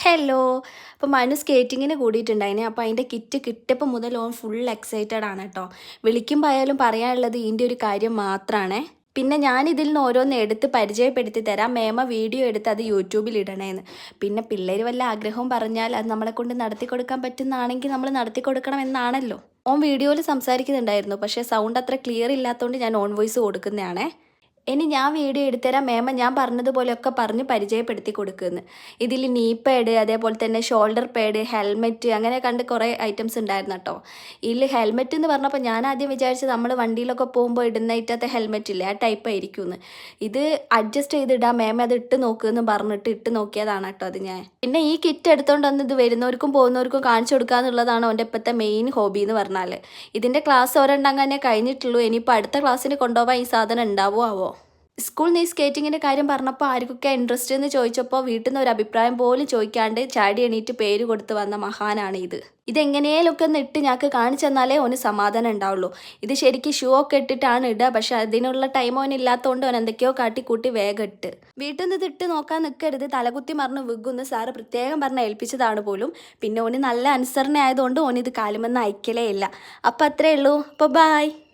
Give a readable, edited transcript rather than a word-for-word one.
Hello. അപ്പോൾ മനു സ്കേറ്റിങ്ങിന് കൂടിയിട്ടുണ്ടായിന്. അപ്പോൾ അതിൻ്റെ കിറ്റ് കിട്ടിയപ്പോൾ മുതൽ ഓൻ ഫുൾ എക്സൈറ്റഡ് ആണ് കേട്ടോ. വിളിക്കുമ്പോൾ ആയാലും പറയാനുള്ളത് ഇതിൻ്റെ ഒരു കാര്യം മാത്രമാണ്. പിന്നെ ഞാൻ ഇതിൽ നിന്ന് ഓരോന്ന് എടുത്ത് പരിചയപ്പെടുത്തി തരാം. മേമ വീഡിയോ എടുത്ത് അത് യൂട്യൂബിൽ ഇടണേന്ന്. പിന്നെ പിള്ളേർ വല്ല ആഗ്രഹവും പറഞ്ഞാൽ അത് നമ്മളെ കൊണ്ട് നടത്തി കൊടുക്കാൻ പറ്റുന്നതാണെങ്കിൽ നമ്മൾ നടത്തി കൊടുക്കണം എന്നാണല്ലോ. ഓൻ വീഡിയോയിൽ സംസാരിക്കുന്നുണ്ടായിരുന്നു, പക്ഷേ സൗണ്ട് അത്ര ക്ലിയർ ഇല്ലാത്തതുകൊണ്ട് ഞാൻ ഓൺ വോയിസ് കൊടുക്കുന്നതാണേ. ഇനി ഞാൻ വീഡിയോ എടുത്തുതരാം. മേമ ഞാൻ പറഞ്ഞതുപോലെയൊക്കെ പറഞ്ഞ് പരിചയപ്പെടുത്തി കൊടുക്കുന്നു. ഇതിൽ നീ പാഡ്, അതേപോലെ തന്നെ ഷോൾഡർ പാഡ്, ഹെൽമെറ്റ്, അങ്ങനെ കണ്ട് കുറേ ഐറ്റംസ് ഉണ്ടായിരുന്നു കേട്ടോ. ഇതിൽ ഹെൽമെറ്റ് എന്ന് പറഞ്ഞപ്പോൾ ഞാൻ ആദ്യം വിചാരിച്ചത് നമ്മൾ വണ്ടിയിലൊക്കെ പോകുമ്പോൾ ഇടുന്ന ഇറ്റത്തെ ഹെൽമെറ്റ് ഇല്ലേ, ആ ടൈപ്പ് ആയിരിക്കുമെന്ന്. ഇത് അഡ്ജസ്റ്റ് ചെയ്തിടാം, മേമ അത് ഇട്ട് നോക്കുമെന്ന് പറഞ്ഞിട്ട് ഇട്ട് നോക്കിയതാണ് കേട്ടോ അത് ഞാൻ. പിന്നെ ഈ കിറ്റ് എടുത്തുകൊണ്ട് വന്ന് ഇത് വരുന്നവർക്കും പോകുന്നവർക്കും കാണിച്ചു കൊടുക്കുക എന്നുള്ളതാണ് അവൻ്റെ ഇപ്പോഴത്തെ മെയിൻ ഹോബി എന്ന് പറഞ്ഞാൽ. ഇതിൻ്റെ ക്ലാസ് ഒരെണ്ണം തന്നെ കഴിഞ്ഞിട്ടുള്ളൂ. ഇനിയിപ്പോൾ അടുത്ത ക്ലാസ്സിന് കൊണ്ടുപോകാൻ ഈ സാധനം ഉണ്ടാവോ ആവോ. സ്കൂളിൽ നീ സ്കേറ്റിങ്ങിൻ്റെ കാര്യം പറഞ്ഞപ്പോൾ ആർക്കൊക്കെ ഇൻട്രസ്റ്റ് എന്ന് ചോദിച്ചപ്പോൾ വീട്ടിൽ നിന്ന് ഒരു അഭിപ്രായം പോലും ചോദിക്കാണ്ട് ചാടി എണീറ്റ് പേര് കൊടുത്ത് വന്ന മഹാനാണ് ഇത്. ഇതെങ്ങനെയൊക്കെ ഒന്ന് ഇട്ട് ഞങ്ങൾക്ക് കാണിച്ചു തന്നാലേ ഓന് സമാധാനം ഉണ്ടാവുള്ളൂ. ഇത് ശരിക്കും ഷൂ ഒക്കെ ഇട്ടിട്ടാണ് ഇടുക, പക്ഷെ അതിനുള്ള ടൈം ഓന് ഇല്ലാത്തതുകൊണ്ട് ഓൻ എന്തൊക്കെയോ കാട്ടിക്കൂട്ടി വേഗം ഇട്ട്. വീട്ടിൽ നിന്ന് ഇത് ഇട്ട് നോക്കാൻ നിൽക്കരുത്, തലകുത്തി മറിഞ്ഞ് വിഗുന്ന് സാറ് പ്രത്യേകം പറഞ്ഞ് ഏൽപ്പിച്ചതാണ് പോലും. പിന്നെ ഓന് നല്ല അനുസരണ ആയതുകൊണ്ട് ഓനിത് കാലുമെന്ന് അയക്കലേ ഇല്ല. അപ്പം അത്രേ ഉള്ളൂ. അപ്പോൾ ബായ്.